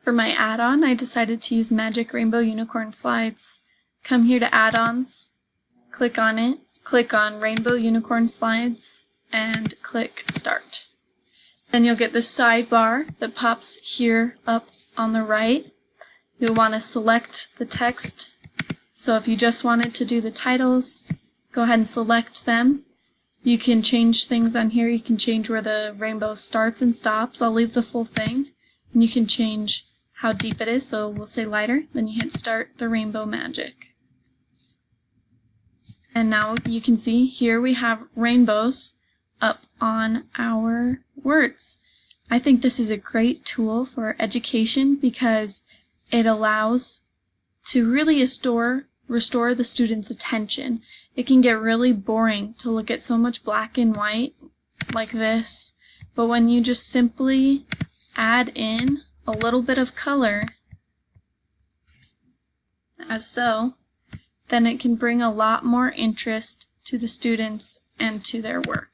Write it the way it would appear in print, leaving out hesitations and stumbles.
For my add-on, I decided to use Magic Rainbow Unicorn Slides. Come here to Add-ons, click on it, click on Rainbow Unicorn Slides, and click Start. Then you'll get this sidebar that pops here up on the right. You'll want to select the text. So if you just wanted to do the titles, go ahead and select them. You can change things on here. You can change where the rainbow starts and stops. I'll leave the full thing. And you can change how deep it is, so we'll say lighter. Then you hit Start the Rainbow Magic. And now you can see here we have rainbows up on our words. I think this is a great tool for education because it allows to really restore the student's attention. It can get really boring to look at so much black and white like this, but when you just simply add in a little bit of color, as so, then it can bring a lot more interest to the students and to their work.